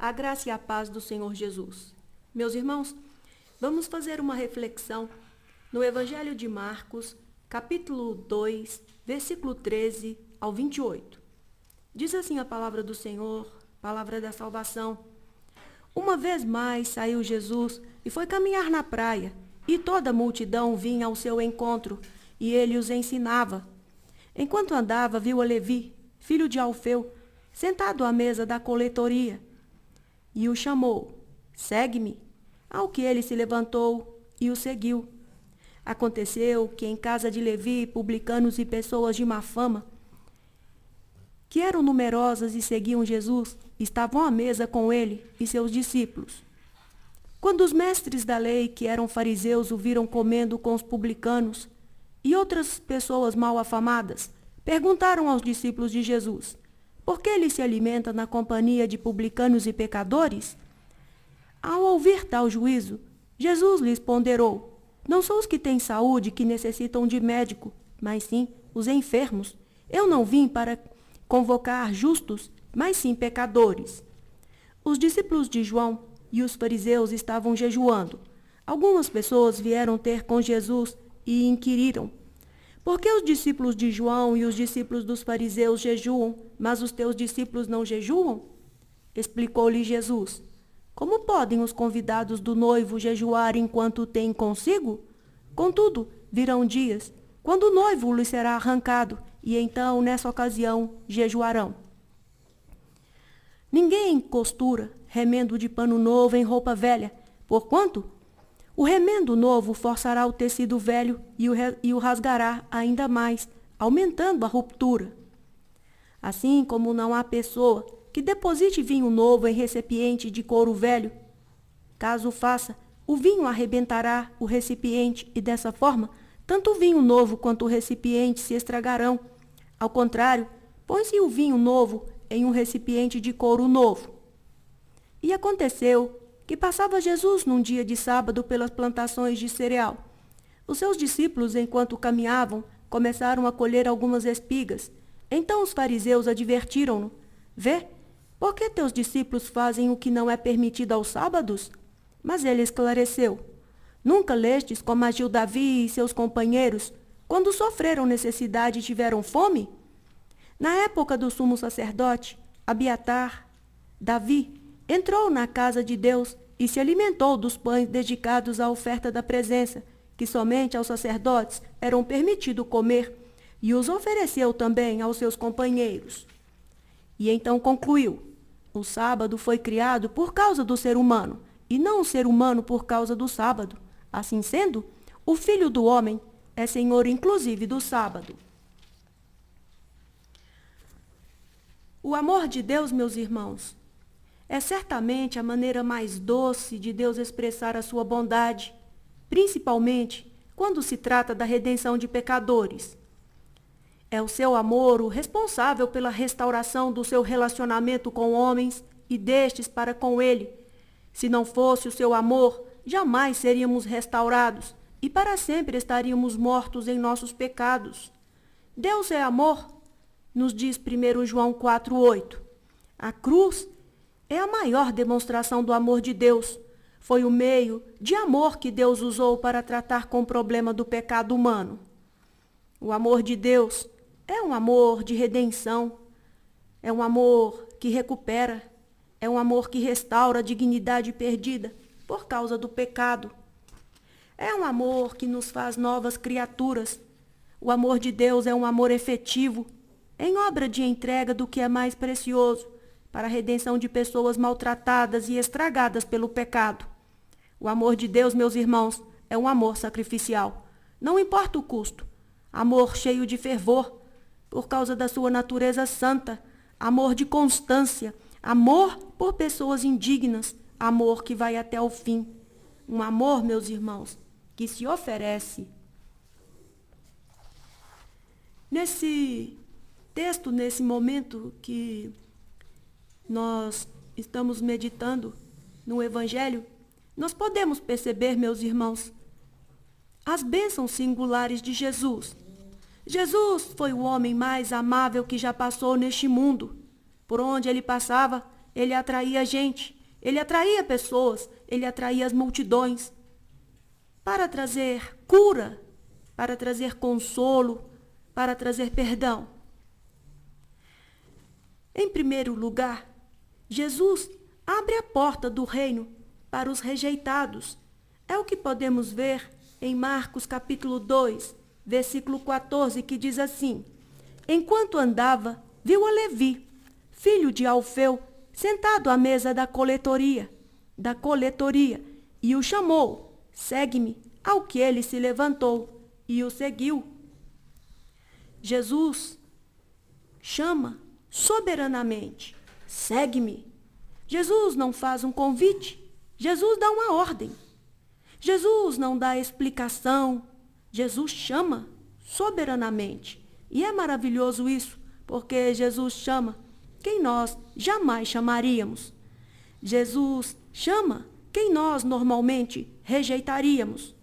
A graça e a paz do Senhor Jesus. Meus irmãos, vamos fazer uma reflexão no Evangelho de Marcos, capítulo 2, versículo 13 ao 28. Diz assim a palavra do Senhor, palavra da salvação. Uma vez mais saiu Jesus e foi caminhar na praia, e toda a multidão vinha ao seu encontro, e ele os ensinava. Enquanto andava, viu a Levi, filho de Alfeu, sentado à mesa da coletoria, e o chamou: "Segue-me." Ao que ele se levantou e o seguiu. Aconteceu que em casa de Levi, publicanos e pessoas de má fama, que eram numerosas e seguiam Jesus, estavam à mesa com ele e seus discípulos. Quando os mestres da lei, que eram fariseus, o viram comendo com os publicanos e outras pessoas mal afamadas, perguntaram aos discípulos de Jesus: "Por que ele se alimenta na companhia de publicanos e pecadores?" Ao ouvir tal juízo, Jesus lhes ponderou: "Não são os que têm saúde que necessitam de médico, mas sim os enfermos. Eu não vim para convocar justos, mas sim pecadores." Os discípulos de João e os fariseus estavam jejuando. Algumas pessoas vieram ter com Jesus e inquiriram: "Por que os discípulos de João e os discípulos dos fariseus jejuam, mas os teus discípulos não jejuam?" Explicou-lhe Jesus: "Como podem os convidados do noivo jejuar enquanto o têm consigo? Contudo, virão dias, quando o noivo lhes será arrancado, e então, nessa ocasião, jejuarão. Ninguém costura remendo de pano novo em roupa velha, porquanto o remendo novo forçará o tecido velho e o rasgará ainda mais, aumentando a ruptura. Assim como não há pessoa que deposite vinho novo em recipiente de couro velho. Caso o faça, o vinho arrebentará o recipiente e, dessa forma, tanto o vinho novo quanto o recipiente se estragarão. Ao contrário, põe-se o vinho novo em um recipiente de couro novo." E aconteceu que passava Jesus num dia de sábado pelas plantações de cereal. Os seus discípulos, enquanto caminhavam, começaram a colher algumas espigas. Então os fariseus advertiram-no: "Vê, por que teus discípulos fazem o que não é permitido aos sábados?" Mas ele esclareceu: "Nunca lestes como agiu Davi e seus companheiros, quando sofreram necessidade e tiveram fome? Na época do sumo sacerdote, Abiatar, Davi entrou na casa de Deus e se alimentou dos pães dedicados à oferta da presença, que somente aos sacerdotes eram permitido comer, e os ofereceu também aos seus companheiros." E então concluiu: "O sábado foi criado por causa do ser humano, e não o ser humano por causa do sábado. Assim sendo, o Filho do Homem é Senhor inclusive do sábado." O amor de Deus, meus irmãos, é certamente a maneira mais doce de Deus expressar a sua bondade, principalmente quando se trata da redenção de pecadores. É o seu amor o responsável pela restauração do seu relacionamento com homens e destes para com ele. Se não fosse o seu amor, jamais seríamos restaurados e para sempre estaríamos mortos em nossos pecados. Deus é amor, nos diz 1 João 4,8. A cruz é a maior demonstração do amor de Deus. Foi o meio de amor que Deus usou para tratar com o problema do pecado humano. O amor de Deus é um amor de redenção, é um amor que recupera, é um amor que restaura a dignidade perdida por causa do pecado. É um amor que nos faz novas criaturas. O amor de Deus é um amor efetivo, em obra de entrega do que é mais precioso, para a redenção de pessoas maltratadas e estragadas pelo pecado. O amor de Deus, meus irmãos, é um amor sacrificial. Não importa o custo. Amor cheio de fervor, por causa da sua natureza santa. Amor de constância. Amor por pessoas indignas. Amor que vai até o fim. Um amor, meus irmãos, que se oferece. Nesse texto, nesse momento que nós estamos meditando no Evangelho, nós podemos perceber, meus irmãos, as bênçãos singulares de Jesus. Jesus foi o homem mais amável que já passou neste mundo. Por onde ele passava, ele atraía gente, ele atraía pessoas, ele atraía as multidões para trazer cura, para trazer consolo, para trazer perdão. Em primeiro lugar, Jesus abre a porta do reino para os rejeitados. É o que podemos ver em Marcos capítulo 2, versículo 14, que diz assim: Enquanto andava, viu a Levi, filho de Alfeu, sentado à mesa da coletoria, e o chamou: Segue-me. Ao que ele se levantou e o seguiu. Jesus chama soberanamente: Segue-me. Jesus não faz um convite, Jesus dá uma ordem. Jesus não dá explicação, Jesus chama soberanamente. E é maravilhoso isso, porque Jesus chama quem nós jamais chamaríamos. Jesus chama quem nós normalmente rejeitaríamos.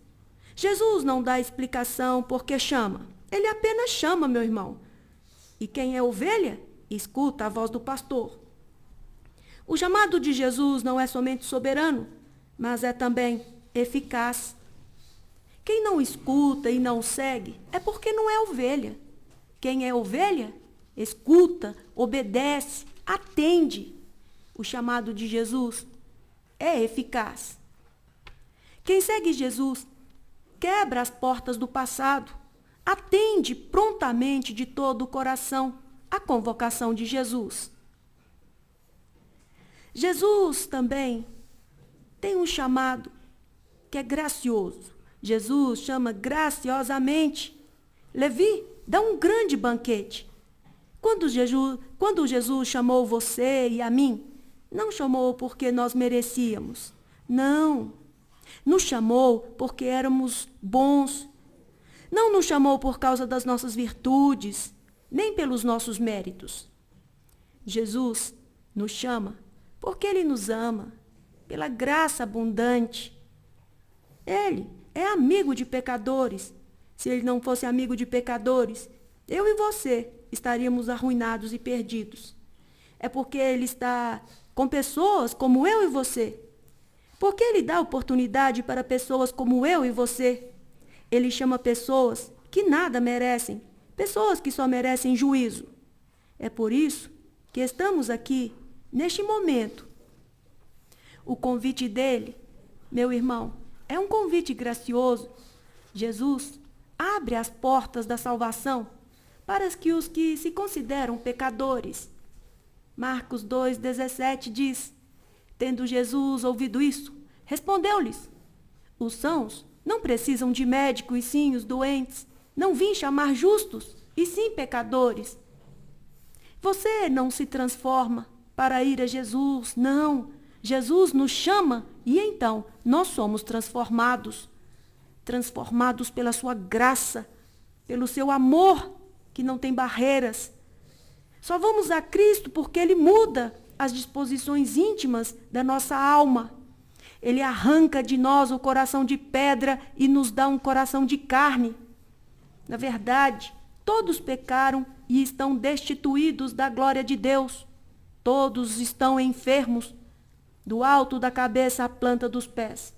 Jesus não dá explicação porque chama. Ele apenas chama, meu irmão. E quem é ovelha, escuta a voz do pastor. O chamado de Jesus não é somente soberano, mas é também eficaz. Quem não escuta e não segue é porque não é ovelha. Quem é ovelha, escuta, obedece, atende. O chamado de Jesus é eficaz. Quem segue Jesus quebra as portas do passado, atende prontamente de todo o coração a convocação de Jesus. Jesus também tem um chamado que é gracioso. Jesus chama graciosamente. Levi dá um grande banquete. Quando Jesus chamou você e a mim, não chamou porque nós merecíamos. Não. Nos chamou porque éramos bons. Não nos chamou por causa das nossas virtudes, nem pelos nossos méritos. Jesus nos chama porque Ele nos ama, pela graça abundante. Ele é amigo de pecadores. Se Ele não fosse amigo de pecadores, eu e você estaríamos arruinados e perdidos. É porque Ele está com pessoas como eu e você. Porque Ele dá oportunidade para pessoas como eu e você. Ele chama pessoas que nada merecem, pessoas que só merecem juízo. É por isso que estamos aqui, neste momento. O convite dele, meu irmão, é um convite gracioso. Jesus abre as portas da salvação para que os que se consideram pecadores. Marcos 2,17 diz: Tendo Jesus ouvido isso, respondeu-lhes: Os sãos não precisam de médico, e sim os doentes. Não vim chamar justos, e sim pecadores. Você não se transforma para ir a Jesus, não. Jesus nos chama e então nós somos transformados. Transformados pela sua graça, pelo seu amor, que não tem barreiras. Só vamos a Cristo porque Ele muda as disposições íntimas da nossa alma. Ele arranca de nós o coração de pedra e nos dá um coração de carne. Na verdade, todos pecaram e estão destituídos da glória de Deus. Todos estão enfermos, do alto da cabeça à planta dos pés.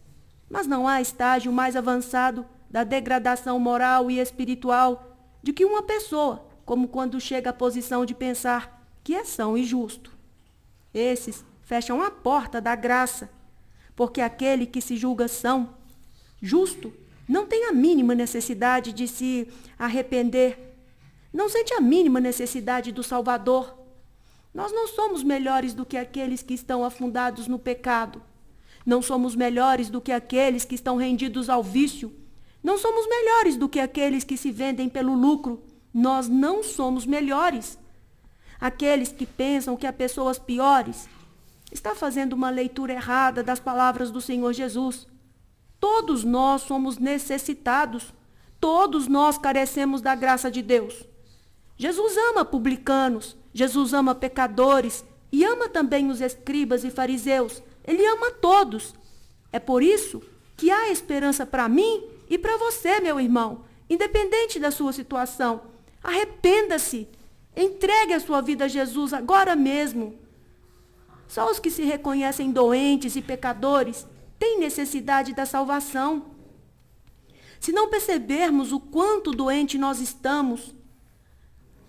Mas não há estágio mais avançado da degradação moral e espiritual de que uma pessoa, como quando chega à posição de pensar que é são e justo. Esses fecham a porta da graça, porque aquele que se julga são, justo, não tem a mínima necessidade de se arrepender, não sente a mínima necessidade do Salvador. Nós não somos melhores do que aqueles que estão afundados no pecado. Não somos melhores do que aqueles que estão rendidos ao vício. Não somos melhores do que aqueles que se vendem pelo lucro. Nós não somos melhores. Aqueles que pensam que há pessoas piores está fazendo uma leitura errada das palavras do Senhor Jesus. Todos nós somos necessitados. Todos nós carecemos da graça de Deus. Jesus ama publicanos, Jesus ama pecadores e ama também os escribas e fariseus. Ele ama todos. É por isso que há esperança para mim e para você, meu irmão, independente da sua situação. Arrependa-se. Entregue a sua vida a Jesus agora mesmo. Só os que se reconhecem doentes e pecadores têm necessidade da salvação. Se não percebermos o quanto doente nós estamos,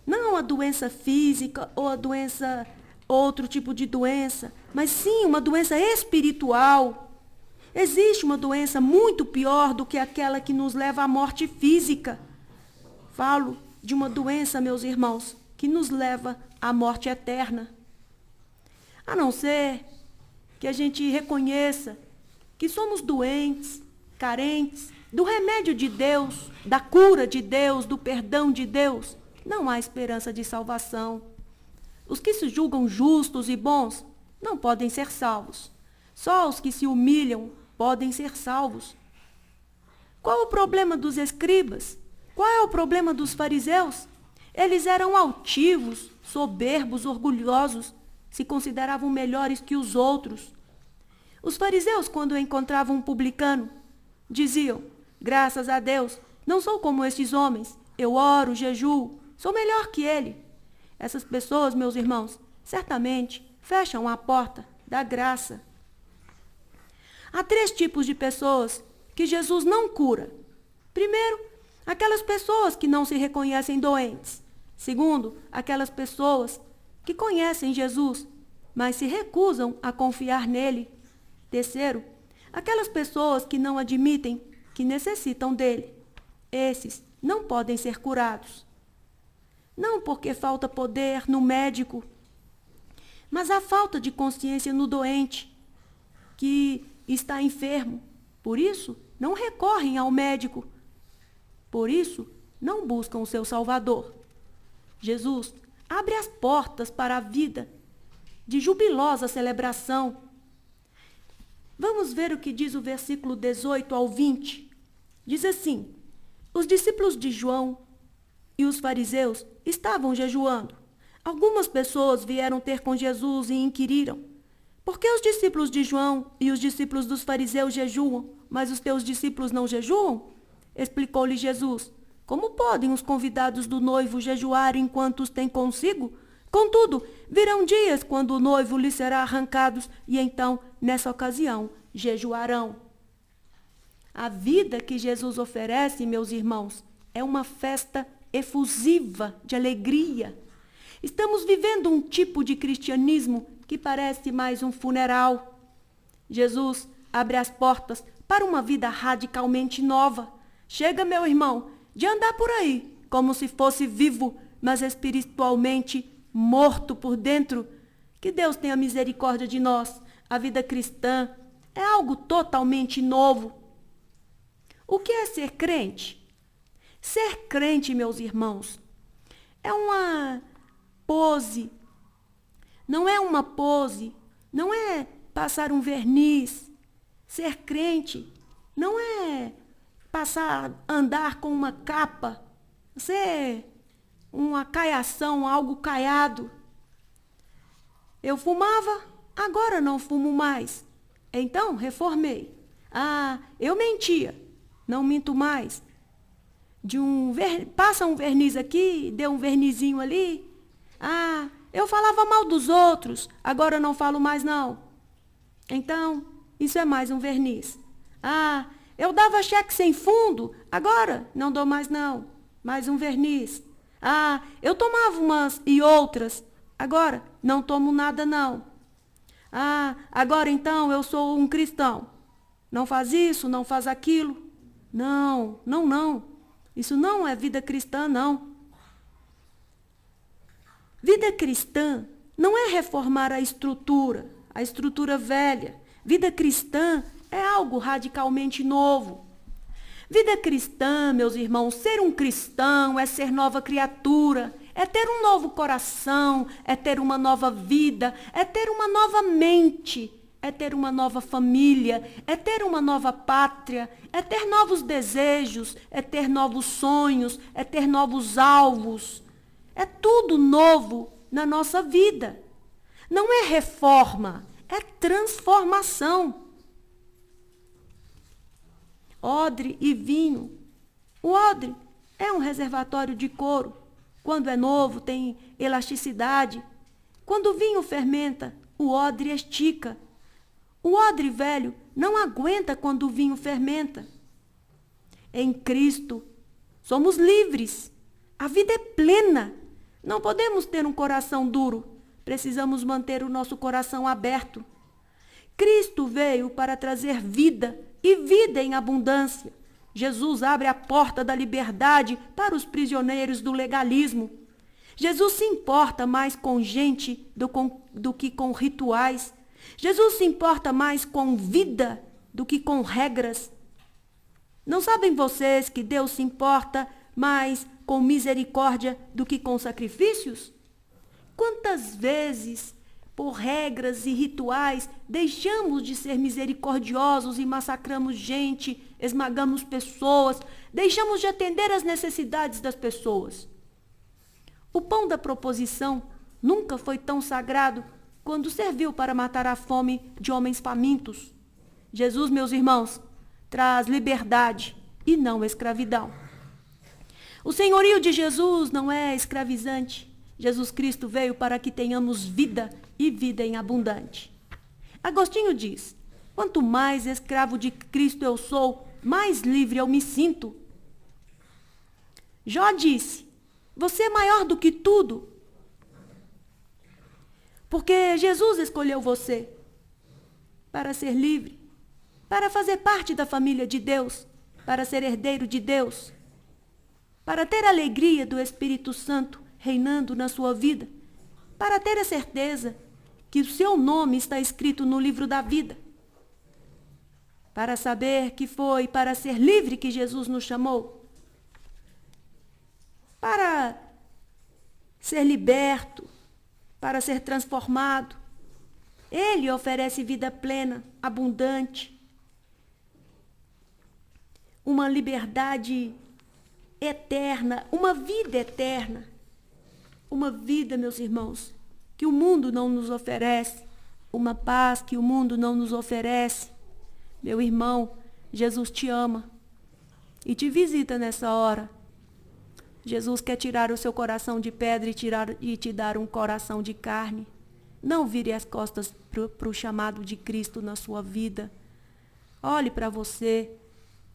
não a doença física ou a doença, outro tipo de doença, mas sim uma doença espiritual. Existe uma doença muito pior do que aquela que nos leva à morte física. Falo de uma doença, meus irmãos, que nos leva à morte eterna. A não ser que a gente reconheça que somos doentes, carentes do remédio de Deus, da cura de Deus, do perdão de Deus, não há esperança de salvação. Os que se julgam justos e bons não podem ser salvos. Só os que se humilham podem ser salvos. Qual o problema dos escribas? Qual é o problema dos fariseus? Eles eram altivos, soberbos, orgulhosos, se consideravam melhores que os outros. Os fariseus, quando encontravam um publicano, diziam: graças a Deus, não sou como estes homens, eu oro, jejuo, sou melhor que ele. Essas pessoas, meus irmãos, certamente fecham a porta da graça. Há 3 tipos de pessoas que Jesus não cura. Primeiro, aquelas pessoas que não se reconhecem doentes. Segundo, aquelas pessoas que conhecem Jesus, mas se recusam a confiar nele. Terceiro, aquelas pessoas que não admitem que necessitam dele. Esses não podem ser curados. Não porque falta poder no médico, mas a falta de consciência no doente, que está enfermo. Por isso, não recorrem ao médico. Por isso, não buscam o seu Salvador. Jesus abre as portas para a vida de jubilosa celebração. Vamos ver o que diz o versículo 18 ao 20. Diz assim: os discípulos de João e os fariseus estavam jejuando. Algumas pessoas vieram ter com Jesus e inquiriram: por que os discípulos de João e os discípulos dos fariseus jejuam, mas os teus discípulos não jejuam? Explicou-lhe Jesus: como podem os convidados do noivo jejuar enquanto os têm consigo? Contudo, virão dias quando o noivo lhes será arrancado e então, nessa ocasião, jejuarão. A vida que Jesus oferece, meus irmãos, é uma festa efusiva de alegria. Estamos vivendo um tipo de cristianismo que parece mais um funeral. Jesus abre as portas para uma vida radicalmente nova. Chega, meu irmão, de andar por aí como se fosse vivo, mas espiritualmente morto por dentro. Que Deus tenha misericórdia de nós. A vida cristã é algo totalmente novo. O que é ser crente? Ser crente, meus irmãos, é uma pose. Não é uma pose, não é passar um verniz. Ser crente não é andar com uma capa, ser uma caiação, algo caiado. Eu fumava, agora não fumo mais. Então, reformei. Eu mentia, não minto mais. Passa um verniz aqui, deu um vernizinho ali. Eu falava mal dos outros, agora não falo mais não. Então, isso é mais um verniz. Eu dava cheque sem fundo, agora não dou mais não. Mais um verniz. Eu tomava umas e outras, agora não tomo nada não. Agora então eu sou um cristão. Não faz isso, não faz aquilo. Não. Isso não é vida cristã, não. Vida cristã não é reformar a estrutura velha. Vida cristã é algo radicalmente novo. Vida cristã, meus irmãos, ser um cristão é ser nova criatura, é ter um novo coração, é ter uma nova vida, é ter uma nova mente, é ter uma nova família, é ter uma nova pátria, é ter novos desejos, é ter novos sonhos, é ter novos alvos. É tudo novo na nossa vida. Não é reforma, é transformação. Odre e vinho. O odre é um reservatório de couro. Quando é novo, tem elasticidade. Quando o vinho fermenta, o odre estica. O odre velho não aguenta quando o vinho fermenta. Em Cristo, somos livres. A vida é plena. Não podemos ter um coração duro. Precisamos manter o nosso coração aberto. Cristo veio para trazer vida e vida em abundância. Jesus abre a porta da liberdade para os prisioneiros do legalismo. Jesus se importa mais com gente do que com rituais. Jesus se importa mais com vida do que com regras. Não sabem vocês que Deus se importa mais com misericórdia do que com sacrifícios? Quantas vezes, por regras e rituais, deixamos de ser misericordiosos e massacramos gente, esmagamos pessoas, deixamos de atender às necessidades das pessoas? O pão da proposição nunca foi tão sagrado quando serviu para matar a fome de homens famintos. Jesus, meus irmãos, traz liberdade e não escravidão. O senhorio de Jesus não é escravizante. Jesus Cristo veio para que tenhamos vida e vida em abundante. Agostinho diz: quanto mais escravo de Cristo eu sou, mais livre eu me sinto. Jó disse: você é maior do que tudo, porque Jesus escolheu você para ser livre, para fazer parte da família de Deus, para ser herdeiro de Deus, para ter a alegria do Espírito Santo reinando na sua vida, para ter a certeza que o seu nome está escrito no livro da vida, para saber que foi para ser livre que Jesus nos chamou, para ser liberto, para ser transformado. Ele oferece vida plena, abundante, uma liberdade eterna, uma vida eterna. Uma vida, meus irmãos, que o mundo não nos oferece, uma paz que o mundo não nos oferece. Meu irmão, Jesus te ama e te visita nessa hora. Jesus quer tirar o seu coração de pedra e te dar um coração de carne. Não vire as costas para o chamado de Cristo na sua vida. Olhe para você.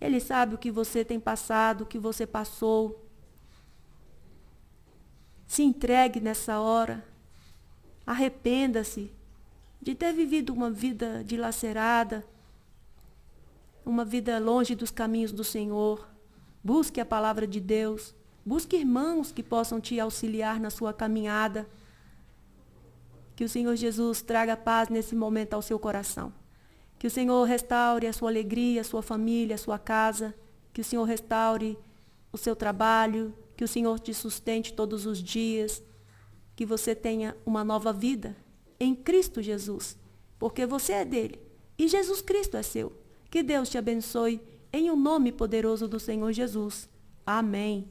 Ele sabe o que você tem passado, o que você passou. Se entregue nessa hora. Arrependa-se de ter vivido uma vida dilacerada, uma vida longe dos caminhos do Senhor. Busque a palavra de Deus. Busque irmãos que possam te auxiliar na sua caminhada. Que o Senhor Jesus traga paz nesse momento ao seu coração. Que o Senhor restaure a sua alegria, a sua família, a sua casa. Que o Senhor restaure o seu trabalho. Que o Senhor te sustente todos os dias. Que você tenha uma nova vida em Cristo Jesus. Porque você é dele e Jesus Cristo é seu. Que Deus te abençoe em o nome poderoso do Senhor Jesus. Amém.